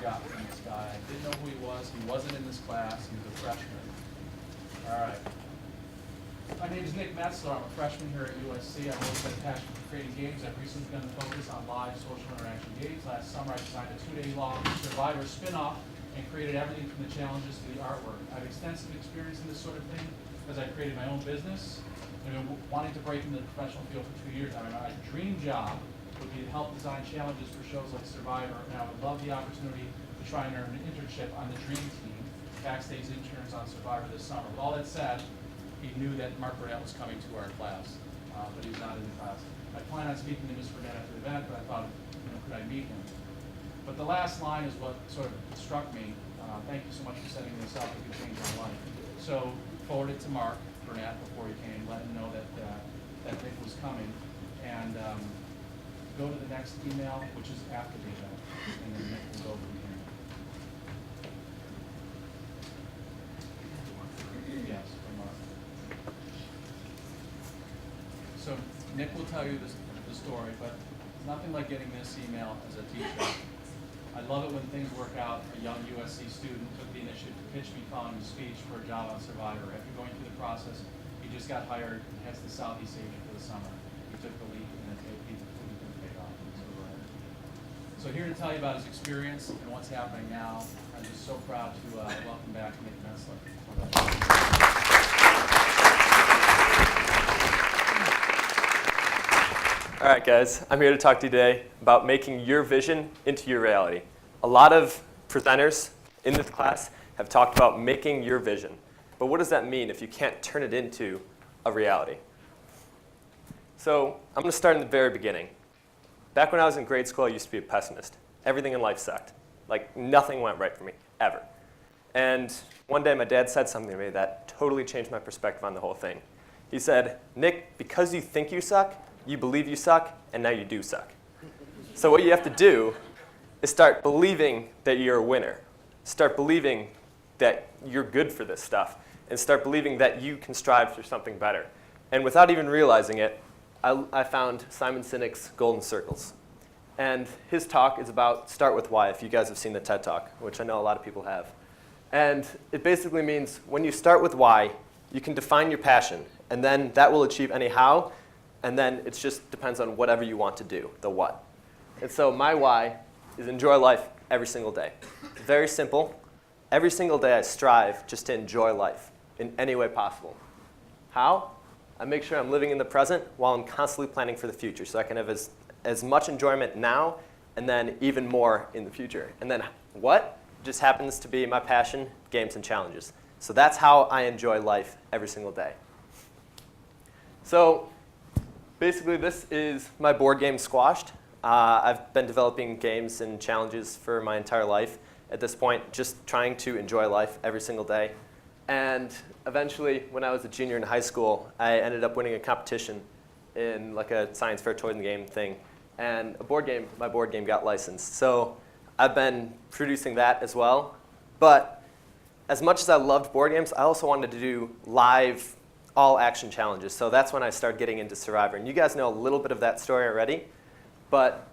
got from this guy. I didn't know who he was. He wasn't in this class. He was a freshman. All right. My name is Nick Metzler. I'm a freshman here at USC. I've always had a passion for creating games. I've recently begun to focus on live social interaction games. Last summer, I designed a 2-day-long Survivor spin-off and created everything from the challenges to the artwork. I have extensive experience in this sort of thing because I created my own business. I've been wanting to break into the professional field for 2 years. I mean, my dream job would be to help design challenges for shows like Survivor, and I would love the opportunity to try and earn an internship on the Dream Team, backstage interns on Survivor this summer. With all that said, he knew that Mark Burnett was coming to our class, but he was not in the class. I plan on speaking to Ms. Burnett after the event, but I thought, could I meet him? But the last line is what sort of struck me. Thank you so much for setting this up. It could change my life. So forward it to Mark Burnett before he came. Let him know that that Nick was coming, and go to the next email, which is after the event, and then Nick will go from here. Yes, from Mark. So Nick will tell you the story, but nothing like getting this email as a teacher. I love it when things work out. A young USC student took the initiative to pitch me following a speech for a job on Survivor. After going through the process, he just got hired and heads to Southeast Asia for the summer. He took the leap and he paid off. So here to tell you about his experience and what's happening now. I'm just so proud to welcome back Nick Metzler. All right, guys, I'm here to talk to you today about making your vision into your reality. A lot of presenters in this class have talked about making your vision. But what does that mean if you can't turn it into a reality? So I'm going to start in the very beginning. Back when I was in grade school, I used to be a pessimist. Everything in life sucked. Like, nothing went right for me, ever. And one day, my dad said something to me that totally changed my perspective on the whole thing. He said, Nick, because you think you suck, you believe you suck, and now you do suck. So what you have to do is start believing that you're a winner. Start believing that you're good for this stuff, and start believing that you can strive for something better. And without even realizing it, I found Simon Sinek's Golden Circles. And his talk is about start with why, if you guys have seen the TED Talk, which I know a lot of people have. And it basically means when you start with why, you can define your passion, and then that will achieve any how, and then it just depends on whatever you want to do, the what. And so my why is enjoy life every single day. Very simple. Every single day I strive just to enjoy life in any way possible. How? I make sure I'm living in the present while I'm constantly planning for the future so I can have as much enjoyment now and then even more in the future. And then what? Just happens to be my passion, games and challenges. So that's how I enjoy life every single day. So basically, this is my board game Squashed. I've been developing games and challenges for my entire life. At this point, just trying to enjoy life every single day. And eventually, when I was a junior in high school, I ended up winning a competition in like a science fair toy and game thing. And my board game got licensed. So I've been producing that as well. But as much as I loved board games, I also wanted to do live all-action challenges. So that's when I started getting into Survivor. And you guys know a little bit of that story already. But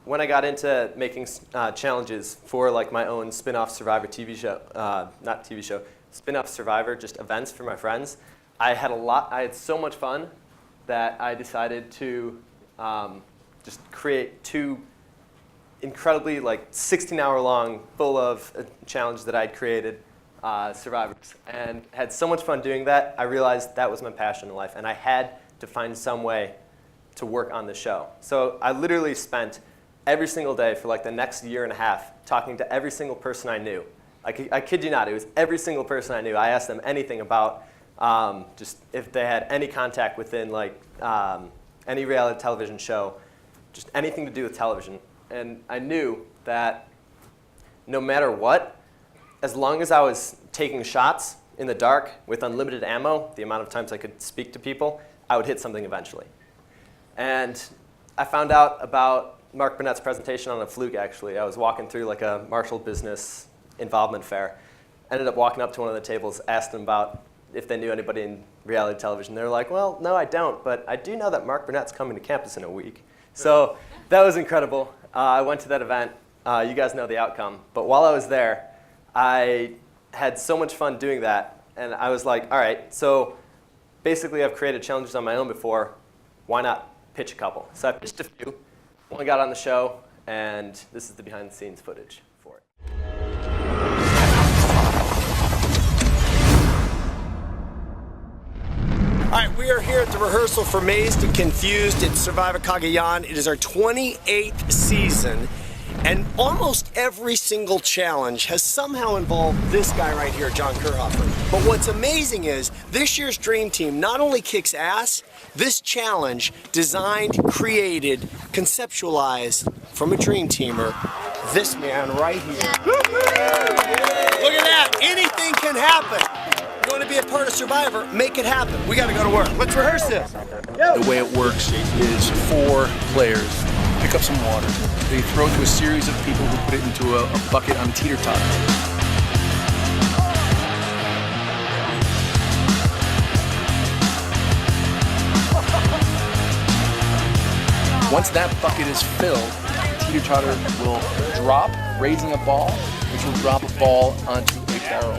when I got into making challenges for like my own spin-off Survivor TV show, not TV show, spin-off Survivor, just events for my friends, I had so much fun that I decided to just create 2 incredibly like 16-hour long, full of challenges that I'd created, Survivors. And had so much fun doing that, I realized that was my passion in life. And I had to find some way to work on the show. So I literally spent every single day for like the next year and a half talking to every single person I knew. I kid you not, it was every single person I knew. I asked them anything about just if they had any contact within like any reality television show, just anything to do with television. And I knew that no matter what, as long as I was taking shots in the dark with unlimited ammo, the amount of times I could speak to people, I would hit something eventually. And I found out about Mark Burnett's presentation on a fluke, actually. I was walking through like a Marshall Business Involvement Fair. Ended up walking up to one of the tables, asked them about if they knew anybody in reality television. They were like, well, no, I don't, but I do know that Mark Burnett's coming to campus in a week. So that was incredible. I went to that event, You guys know the outcome. But while I was there, I had so much fun doing that. And I was like, all right, so basically I've created challenges on my own before. Why not pitch a couple? So I pitched a few. One got on the show, and this is the behind-the-scenes footage for it. All right, we are here at the rehearsal for Mazed and Confused at Survivor Cagayan. It is our 28th season, and almost every single challenge has somehow involved this guy right here, John Kerhofer. But what's amazing is this year's Dream Team not only kicks ass, this challenge designed, created, conceptualized from a Dream Teamer, this man right here. Look at that, anything can happen. You want to be a part of Survivor, make it happen. We got to go to work. Let's rehearse this. The way it works is 4 players pick up some water. They throw it to a series of people who put it into a bucket on a teeter-totter. Once that bucket is filled, the teeter-totter will drop, raising a ball, which will drop a ball onto a barrel.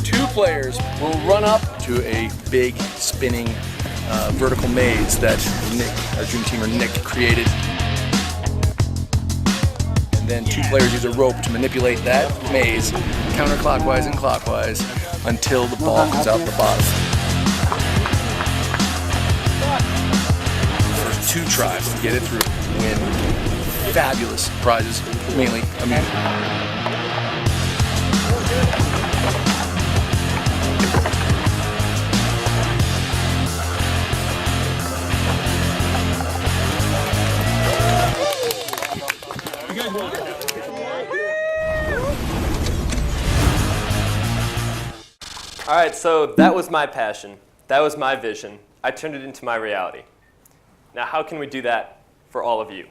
2 players will run up to a big spinning vertical maze that Nick, our Dream Teamer Nick, created. And then 2 players use a rope to manipulate that maze counterclockwise and clockwise until the ball comes out the bottom. First 2 tries to get it through win fabulous prizes, mainly immunity. All right, so that was my passion. That was my vision. I turned it into my reality. Now, how can we do that for all of you?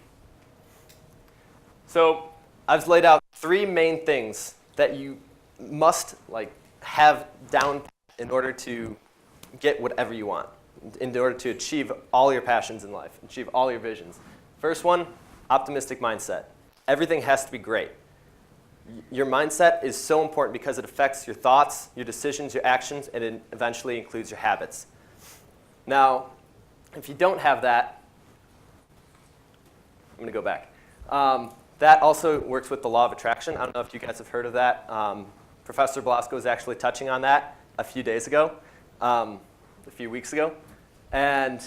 So I've laid out 3 main things that you must have down in order to get whatever you want, in order to achieve all your passions in life, achieve all your visions. First one, optimistic mindset. Everything has to be great. Your mindset is so important because it affects your thoughts, your decisions, your actions, and it eventually includes your habits. Now, if you don't have that, I'm going to go back. That also works with the law of attraction. I don't know if you guys have heard of that. Professor Blasco was actually touching on that a few days ago, a few weeks ago. And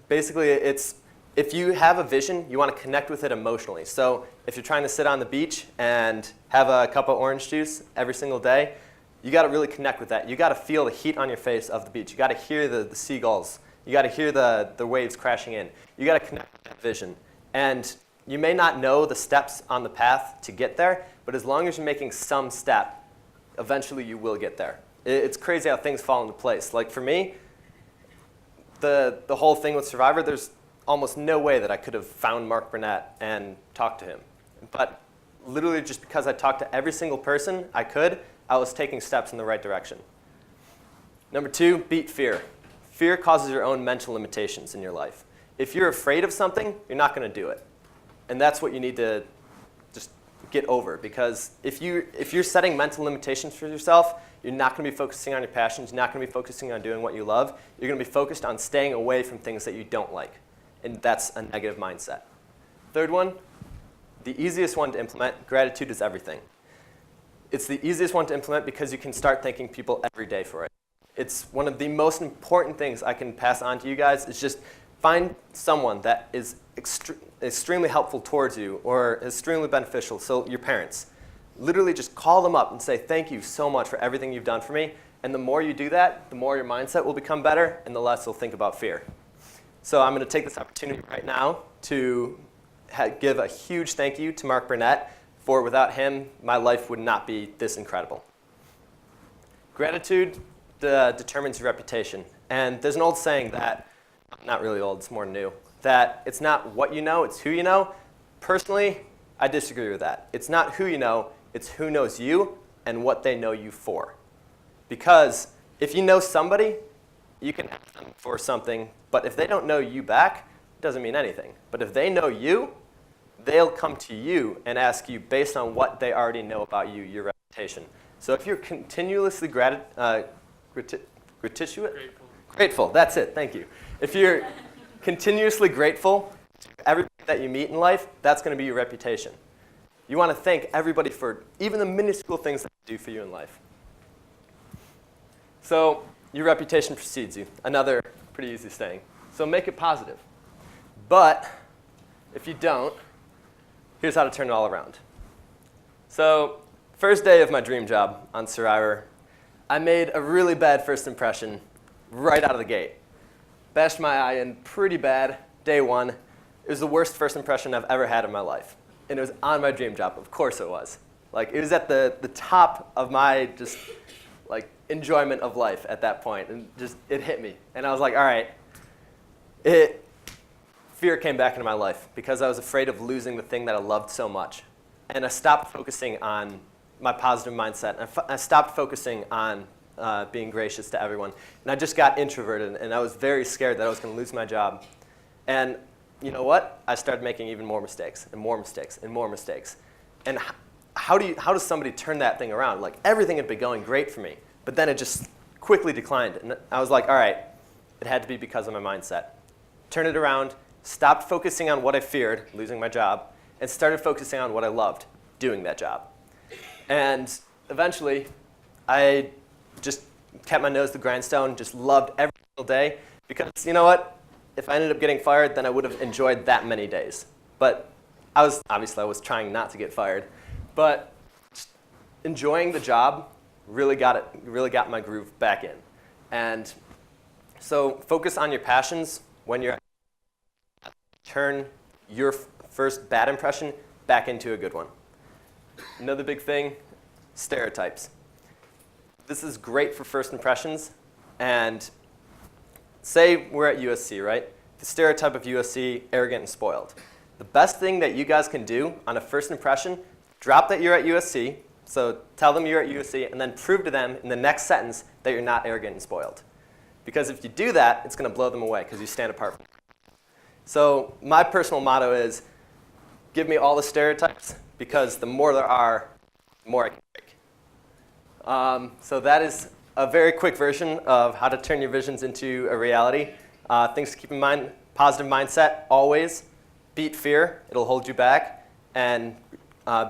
basically, it's if you have a vision, you want to connect with it emotionally. So if you're trying to sit on the beach and have a cup of orange juice every single day, you got to really connect with that. You got to feel the heat on your face of the beach. You got to hear the seagulls. You got to hear the waves crashing in. You got to connect with that vision. And you may not know the steps on the path to get there, but as long as you're making some step, eventually you will get there. It's crazy how things fall into place. Like for me, the whole thing with Survivor, there's almost no way that I could have found Mark Burnett and talked to him. But literally just because I talked to every single person I could, I was taking steps in the right direction. Number 2, beat fear. Fear causes your own mental limitations in your life. If you're afraid of something, you're not going to do it. And that's what you need to just get over. Because if you're setting mental limitations for yourself, you're not going to be focusing on your passions. You're not going to be focusing on doing what you love. You're going to be focused on staying away from things that you don't like. And that's a negative mindset. Third one, the easiest one to implement, gratitude is everything. It's the easiest one to implement because you can start thanking people every day for it. It's one of the most important things I can pass on to you guys is just find someone that is extremely helpful towards you or extremely beneficial, so your parents. Literally just call them up and say, thank you so much for everything you've done for me. And the more you do that, the more your mindset will become better and the less you'll think about fear. So I'm going to take this opportunity right now to give a huge thank you to Mark Burnett, for without him, my life would not be this incredible. Gratitude determines your reputation. And there's an old saying that, not really old, it's more new, that it's not what you know, it's who you know. Personally, I disagree with that. It's not who you know, it's who knows you and what they know you for. Because if you know somebody, you can ask them for something, but if they don't know you back, it doesn't mean anything. But if they know you, they'll come to you and ask you based on what they already know about you, your reputation. So if you're continuously grateful, that's it, thank you. If you're continuously grateful to everybody that you meet in life, that's going to be your reputation. You want to thank everybody for even the minuscule things that they do for you in life. So your reputation precedes you. Another pretty easy saying. So make it positive. But if you don't, here's how to turn it all around. So first day of my dream job on Survivor, I made a really bad first impression right out of the gate. Bashed my eye in pretty bad, day one. It was the worst first impression I've ever had in my life. And it was on my dream job. Of course it was. Like, it was at the top of my just, like, enjoyment of life at that point. And just, it hit me. And I was like, all right. Fear came back into my life because I was afraid of losing the thing that I loved so much. And I stopped focusing on my positive mindset. I stopped focusing on being gracious to everyone. And I just got introverted. And I was very scared that I was going to lose my job. And you know what? I started making even more mistakes and more mistakes and more mistakes. And how does somebody turn that thing around? Like, everything had been going great for me, but then it just quickly declined. And I was like, all right, it had to be because of my mindset. Turn it around, stopped focusing on what I feared, losing my job, and started focusing on what I loved, doing that job. And eventually, I just kept my nose to the grindstone, just loved every single day, because you know what? If I ended up getting fired, then I would have enjoyed that many days. But I was trying not to get fired. But enjoying the job really got my groove back in. And so focus on your passions when you're turn your first bad impression back into a good one. Another big thing, stereotypes. This is great for first impressions, and say we're at USC, right? The stereotype of USC, arrogant and spoiled. The best thing that you guys can do on a first impression, drop that you're at USC, so tell them you're at USC, and then prove to them in the next sentence that you're not arrogant and spoiled. Because if you do that, it's going to blow them away because you stand apart. So my personal motto is, give me all the stereotypes, because the more there are, the more I can break. So that is a very quick version of how to turn your visions into a reality. Things to keep in mind, positive mindset, always. Beat fear, it'll hold you back. And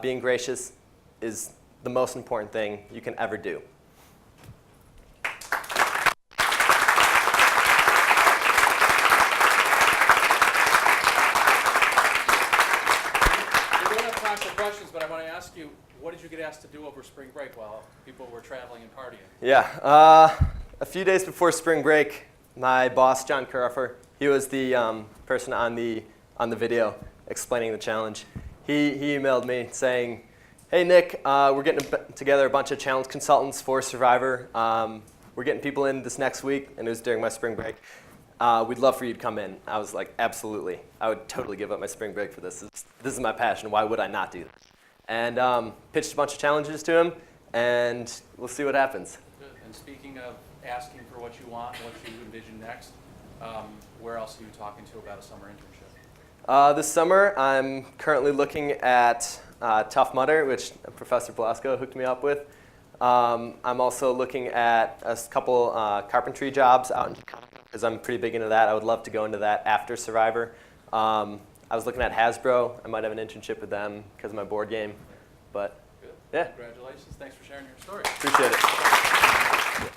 being gracious is the most important thing you can ever do. We don't have time for questions, but I want to ask you, what did you get asked to do over spring break while people were traveling and partying? Yeah, a few days before spring break, my boss, John Curruffer, he was the person on the video explaining the challenge. He emailed me saying, hey Nick, we're getting together a bunch of challenge consultants for Survivor. We're getting people in this next week, and it was during my spring break. We'd love for you to come in. I was like, absolutely. I would totally give up my spring break for this. This is my passion. Why would I not do this? And pitched a bunch of challenges to him, and we'll see what happens. Good. And speaking of asking for what you want, what you envision next, where else are you talking to about a summer internship? This summer, I'm currently looking at Tough Mudder, which Professor Blasco hooked me up with. I'm also looking at a couple carpentry jobs out in Chicago, because I'm pretty big into that. I would love to go into that after Survivor. I was looking at Hasbro. I might have an internship with them because of my board game. But good. Yeah. Congratulations. Thanks for sharing your story. Appreciate it.